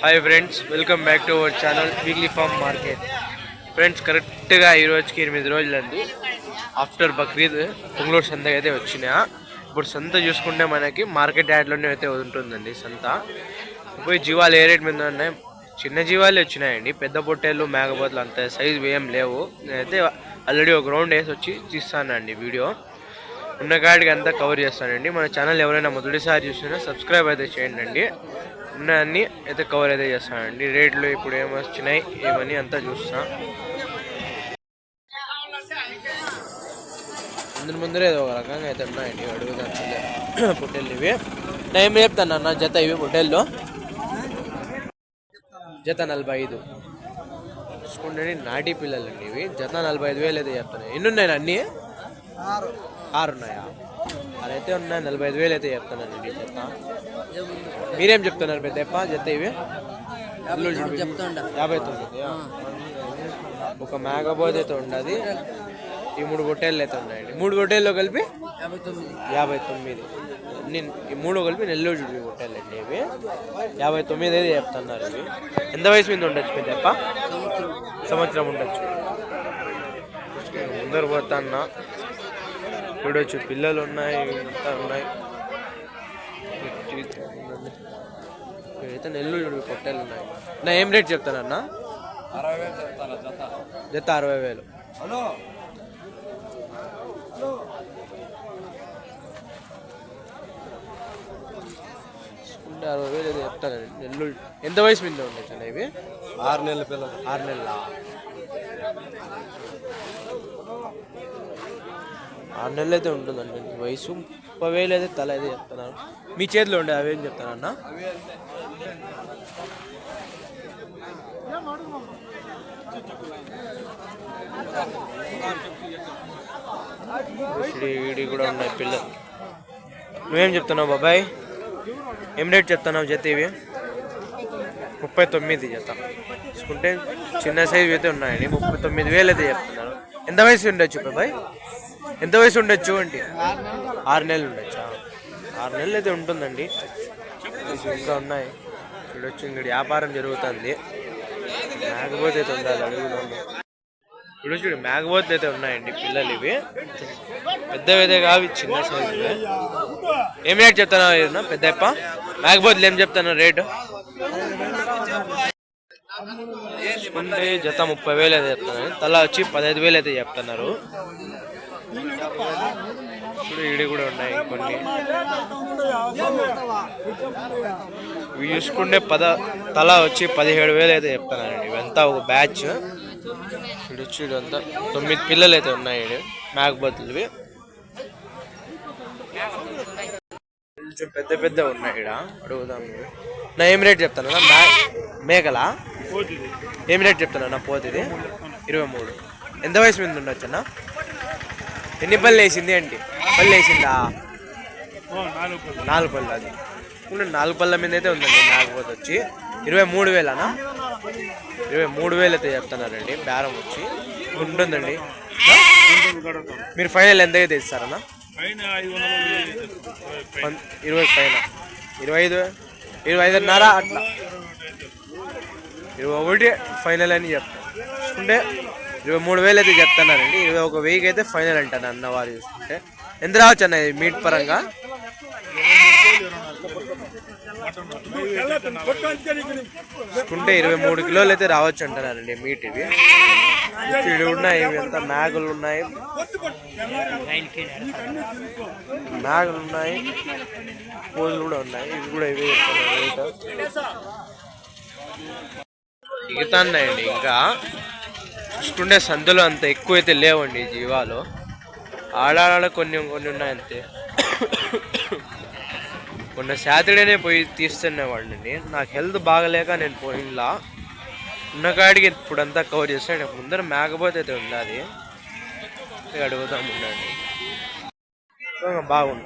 Hi friends, welcome back to our channel weekly farm market. Friends, కరెక్ట్గా ఈ రోజుకి 8 రోజులండి after Bakrid పొంగళూరు సంత అయితే వచ్చినా. ఇప్పుడు సంత చూసుకుంటే మనకి మార్కెట్ యార్డ్లోనే అయితే ఉంటుందండి సంత. పోయి జీవాలు ఏ రేట్ మీద ఉన్నాయి, చిన్న జీవాలే వచ్చినాయండి. పెద్ద పొట్టేళ్ళు మేకపోతులు అంత సైజు ఏం లేవు. నేనైతే ఆల్రెడీ ఒక రౌండ్ వేసి వచ్చి తీస్తానండి వీడియో. ఉన్న కాడికి అంతా కవర్ చేస్తానండి. మన ఛానల్ ఎవరైనా మొదటిసారి చూసినా సబ్స్క్రైబ్ అయితే చేయండి అండి. అన్నీ అయితే కవర్ అయితే చేస్తానండి. రేట్లు ఇప్పుడు ఏమొచ్చినాయి ఏమని అంతా చూస్తా. ముందరే ఒక రకంగా అయితే ఉన్నాయండి. అడుగుతాను పొట్టేళ్ళు ఇవి. నేను చెప్తాను అన్న, జత ఇవి పొట్టేళ్ళు జత 45 చూసుకోండి. నాటి పిల్లలండి ఇవి. జత 45,000 అయితే చెప్తాను. ఎన్ని ఉన్నాయి అన్నీ? 6 ఉన్నాయా? అదైతే ఉన్నాయి. 45,000 అయితే చెప్తానండి జత. మీరేం చెప్తున్నారు పెద్దప్ప? జత ఇవి 59. ఒక మేకపోతే అయితే ఉండదు. ఈ 3 పొట్టేళ్ళు అయితే ఉన్నాయండి. 3 పొట్టేళ్ళు కలిపి 59. ఈ 3 కలిపి నెల్లూరు జుడి పొట్టేళ్ళు అండి ఇవి. 59 అయితే చెప్తున్నారు ఇవి. ఎంత వయసు మీద ఉండొచ్చు పెద్దప్ప? సంవత్సరం ఉండొచ్చు. ముందరు పోతాన్నా చూడొచ్చు. పిల్లలు ఉన్నాయి, అంతా ఉన్నాయి. అయితే నెల్లూరు పొట్టేళ్ళు ఉన్నాయి. నా ఏం రేట్ చెప్తానన్నా? 60,000 జత 60,000. చూసుకుంటే 60,000 అయితే చెప్తానండి. నెల్లూరు ఎంత వయసు మీద ఉండొచ్చు అన్న ఇవి? 6 నెలల పిల్లలు. 6 నెలల 6 నెలలు అయితే ఉంటుందండి వయసు. 30,000 అయితే తల అయితే చెప్తున్నాను. మీ చేతిలో ఉండే అవేం చెప్తానన్నా? ఈడి కూడా ఉన్నాయి పిల్లలు. నువ్వేం చెప్తున్నావు బాబాయ్? ఏం రేట్ చెప్తున్నావు జత ఇవి? 39 జత. చూసుకుంటే చిన్న సైజు అయితే ఉన్నాయండి. 39,000 అయితే చెప్తున్నారు. ఎంత వయసు ఉండొచ్చు బాబాయ్? ఎంత వయసు ఉండొచ్చు అంటే? 6 నెలలు ఉండొచ్చా? 6 నెలలు అయితే ఉంటుందండి. ఇంకా ఉన్నాయి చూడొచ్చు. ఇంకటి వ్యాపారం జరుగుతుంది. మేకపోతే అయితే ఉండాలి. అడుగుదాము. చూడు మేకపోతే అయితే ఉన్నాయండి పిల్లలు ఇవి. పెద్దవి అయితే కావి, చిన్న సైజు. ఏం రేట్ చెప్తాను పెద్దప్ప? మేకపోతులు ఏం చెప్తాను రేటు? చూసుకుంటే జత 30,000 అయితే చెప్తాను. తల వచ్చి 15,000 అయితే చెప్తున్నారు. ఇప్పుడు ఈడి కూడా ఉన్నాయి కొన్ని. ఇవి చూసుకుంటే తల వచ్చి 17,000 అయితే చెప్తున్నానండి. ఇవంతా ఒక బ్యాచ్. చూడొచ్చు, ఇదంతా 9 పిల్లలు అయితే ఉన్నాయి మేకపోతులు. కొంచెం పెద్ద పెద్ద ఉన్నాయి ఇక్కడ. అడుగుదాం. నా ఏం రేట్ చెప్తాను? మేకలా ఏం రేట్ చెప్తాను నా? పోతుంది 23. ఎంత వయసు మీద ఉండొచ్చు అన్న? ఎన్ని పళ్ళు వేసింది అంటే? పళ్ళు వేసిందా? 4 పళ్ళు. అది 4 పళ్ళ మీద అయితే ఉందండి. మేకపోతే వచ్చి 23,000 అన్న. 23,000 అయితే చెప్తున్నారండి. బేరం వచ్చి ఉంటుందండి. మీరు ఫైనల్ ఎంత అయితే ఇస్తారన్నా? 20 పైన. 25,5 అట్లా. 21 ఫైనల్ అని చెప్తాను. చూసుకుంటే 23,000 అయితే చెప్తున్నానండి. 21,000 అయితే ఫైనల్ అంటాను అన్నవారు. చూసుకుంటే ఎంత రావచ్చు అన్న మీట్ పరంగా? చూసుకుంటే 23 కిలోలు అయితే రావచ్చు అంటున్నారండి మీట్. ఇవి ఉన్నాయి. ఇవి అంతా మేకలు ఉన్నాయి. మేకలు ఉన్నాయి, కోళ్ళు కూడా ఉన్నాయి. ఇవి కూడా ఇవే ఇగుతున్నాయండి. ఇంకా చూసుకుంటే సందులో అంత ఎక్కువ అయితే లేవండి జీవాలు. ఆడాడ కొన్ని ఉన్నాయి అంతే. మొన్న సాటర్డేనే పోయి తీస్తున్నవాడిని. నాకు హెల్త్ బాగలేక నేను పోయినలా. ఉన్న కాడికి ఇప్పుడంతా కవర్ చేస్తాను. ముందర మేకపోతే అయితే ఉన్నది. అడుగుదాం ఉండండి. బాగుంది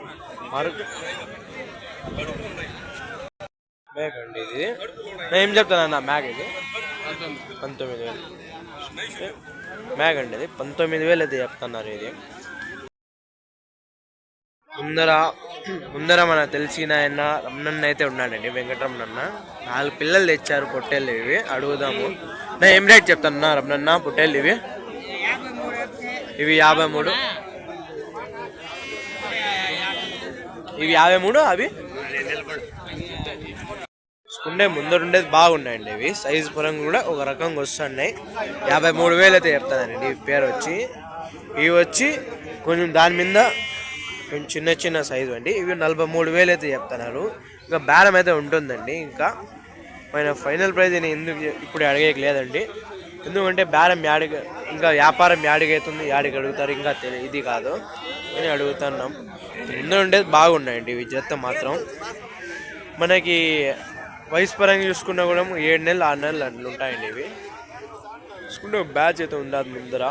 మేక అండి ఇది. నేను ఏం చెప్తానన్నా మేక? ఇది 19,000 మేక అండి. ఇది 19,000 అయితే చెప్తున్నారు. ఇది ముందర ముందర మన తెలిసిన ఆయన రమణన్న అయితే ఉన్నాడండి, వెంకటరమణన్న. 4 పిల్లలు తెచ్చారు పొట్టేళ్ళు. ఇవి అడుగుదాము. నా ఏం రేట్ చెప్తాను రమణన్న పొట్టేళ్ళు ఇవి? ఇవి 53. ఇవి 53. అవి ఉండే ముందరుండేది బాగున్నాయండి. ఇవి సైజు పరంగా కూడా ఒక రకంగా వస్తున్నాయి. 53,000 అయితే చెప్తానండి ఇవి పేరు వచ్చి. ఇవి వచ్చి కొంచెం దాని మీద కొంచెం చిన్న చిన్న సైజు అండి. ఇవి 43,000 అయితే చెప్తున్నారు. ఇంకా బేరం అయితే ఉంటుందండి. ఇంకా ఫైనల్ ప్రైజ్ నేను ఎందుకు ఇప్పుడు అడిగేకి లేదండి. ఎందుకంటే బేరం యాడికి, ఇంకా వ్యాపారం యాడికి అవుతుంది, యాడికి అడుగుతారు ఇంకా ఇది కాదు అని అడుగుతున్నాం. ముందు ఉండేది బాగున్నాయండి ఇవి. జత మాత్రం మనకి వయసు పరంగా చూసుకున్నా కూడా 7 నెలలు 6 నెలలు అట్లా ఉంటాయండి ఇవి. చూసుకుంటే బ్యాచ్ అయితే ఉండదు ముందర.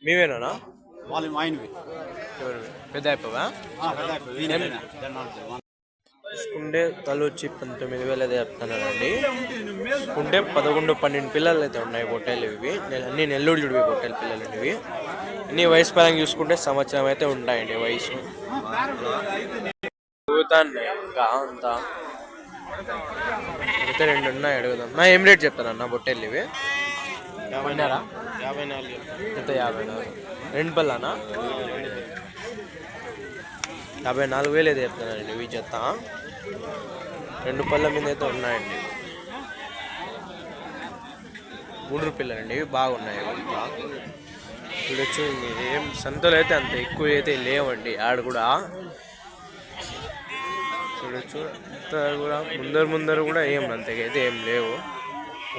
మీవేనా? పెద్ద అయిపోవా? చూసుకుంటే తల వచ్చి 19,000 అయితే చెప్తున్నానండి. చూసుకుంటే 11-12 పిల్లలు అయితే ఉన్నాయి పొట్టేలు ఇవి. అన్ని నెల్లూరు జుడివి పొట్టేలు పిల్లలు ఇవి. అన్ని వయసు పరంగా చూసుకుంటే సంవత్సరం అయితే ఉంటాయండి వయసు. అడుగుతాను ఇంకా అంతా అయితే 2 ఉన్నాయి. అడుగుదాం. నా ఏం రేట్ చెప్తానన్నా పొట్టేళ్ళు ఇవి? 54. 54. 2 పళ్ళనా? 54,000 అయితే చెప్తానండి ఇవి చెత్త. 2 పళ్ళ మీద అయితే ఉన్నాయండి. 3 పిల్లలండి ఇవి. బాగున్నాయి అంతా. చూడొచ్చు. ఏం సంతలు అయితే అంత ఎక్కువ అయితే లేవండి ఆడ కూడా. చూడొచ్చు అంతా కూడా ముందర కూడా ఏం అంతకైతే ఏం లేవు.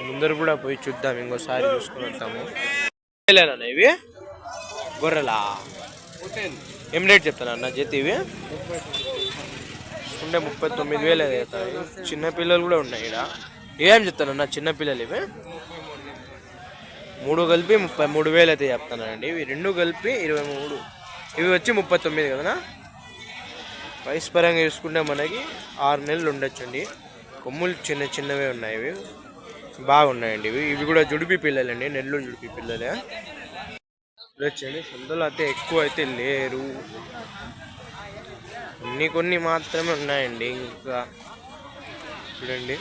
ముందర కూడా పోయి చూద్దాం, ఇంకోసారి చూసుకుని వద్దాము. ఇవి గొర్రెలా? ఏం రేట్ చెప్తాను అన్న జత ఇవి? ఉండే 39,000 అవుతాయి. చిన్నపిల్లలు కూడా ఉన్నాయి ఇక్కడ. ఏం చెప్తాను అన్న చిన్నపిల్లలు ఇవి? 3 కలిపి 33,000 అయితే చెప్తానండి. ఇవి 2 కలిపి 23. ఇవి వచ్చి 39 కదనా? వయసు పరంగా చూసుకుంటే మనకి 6 నెలలు ఉండొచ్చండి. కొమ్ములు చిన్న చిన్నవే ఉన్నాయి. ఇవి బాగున్నాయండి. ఇవి కూడా జుడిపి పిల్లలండి, నెల్లూరు జుడిపి పిల్లలే. చూడొచ్చండి. సంతలో అయితే ఎక్కువ అయితే లేరు, కొన్ని మాత్రమే ఉన్నాయండి. ఇంకా చూడండి.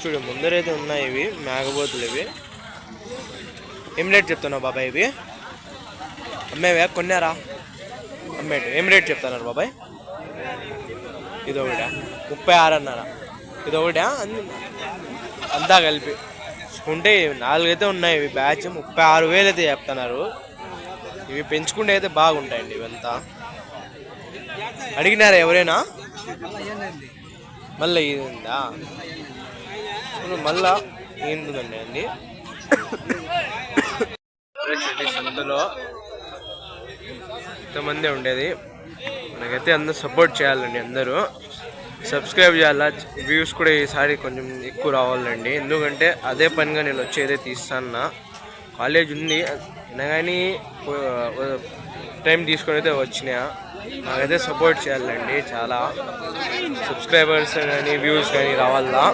చూడు ముందరైతే ఉన్నాయి ఇవి మేకపోతులు. ఇవి ఏం రేట్ చెప్తున్నావు బాబాయ్ ఇవి? అమ్మేవే కొన్నారా? అమ్మేటి ఏం రేట్ చెప్తున్నారు బాబాయ్? ఇదొకటా? 36 అన్నారా? ఇదొకటా అంతా కలిపి చూసుకుంటే 4 అయితే ఉన్నాయి. ఇవి బ్యాచ్ 36,000 అయితే చెప్తున్నారు. ఇవి పెంచుకుంటే అయితే బాగుంటాయండి. ఇవంతా అడిగినారా ఎవరైనా? మళ్ళీ ఇది ఉందా? మళ్ళా ఏంటుందండి అండి సంతలో ఇంతమంది ఉండేది. మనకైతే అందరూ సపోర్ట్ చేయాలండి, అందరూ సబ్స్క్రైబ్ చేయాలా. వ్యూస్ కూడా ఈసారి కొంచెం ఎక్కువ రావాలండి. ఎందుకంటే అదే పనిగా నేను వచ్చేదే తీస్తాను. కాలేజ్ ఉంది అయినా కానీ టైం తీసుకొని అయితే వచ్చినా. నాకైతే సపోర్ట్ చేయాలండి. చాలా సబ్స్క్రైబర్స్ కానీ వ్యూస్ కానీ రావాలా.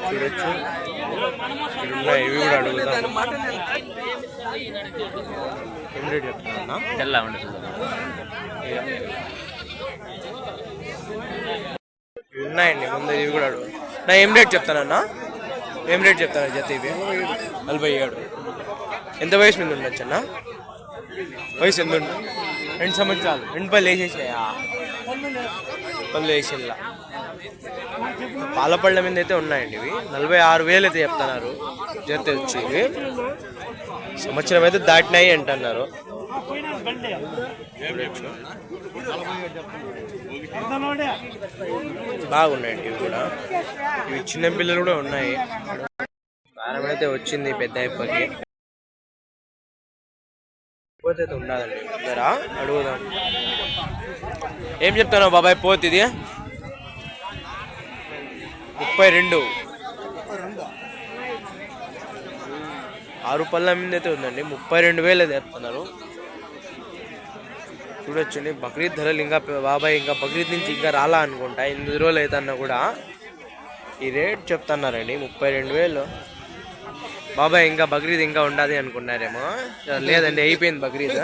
చూడొచ్చు ఇవి కూడా అడుగుతాను. ఏం రేట్ చెప్తున్నా? తెల్ల ఉన్నాయండి ముందు. ఇవి కూడా అడుగు. నా ఏం రేట్ చెప్తానన్నా? ఏం రేట్ చెప్తాను జత ఇవి? 47. ఎంత వయసు మీద ఉండొచ్చు అన్న? వయసు ఎంత ఉంటుంది? 2 సంవత్సరాలు. 2 పళ్ళు వేసేసినాయా? పళ్ళు వేసేలా పాలపళ్ళ మీద అయితే ఉన్నాయండి. ఇవి 46,000 అయితే చెప్తున్నారు జత వచ్చి. ఇవి సంవత్సరం అయితే దాటినాయి అంటున్నారు. బాగున్నాయండి ఇవి కూడా. ఇవి చిన్న పిల్లలు కూడా ఉన్నాయి. కారం అయితే వచ్చింది పెద్ద అయిపోయి. పోతే ఉండాలండి అందర. అడుగుదాం. ఏం చెప్తాను బాబాయ్ పోతే ఇది? 32. 6 పళ్ళ మీద అయితే ఉందండి. 32,000 అయితే చెప్తున్నారు. చూడొచ్చండి. బక్రీద్ ధరలు ఇంకా బాబాయ్ ఇంకా బక్రీద్ నుంచి ఇంకా రాలా అనుకుంటా. 8 రోజులు అవుతున్నా కూడా ఈ రేట్ చెప్తున్నారండి 32,000. బాబాయ్ ఇంకా బక్రీద్ ఇంకా ఉండాలి అనుకున్నారేమో, లేదండి అయిపోయింది బక్రీద్.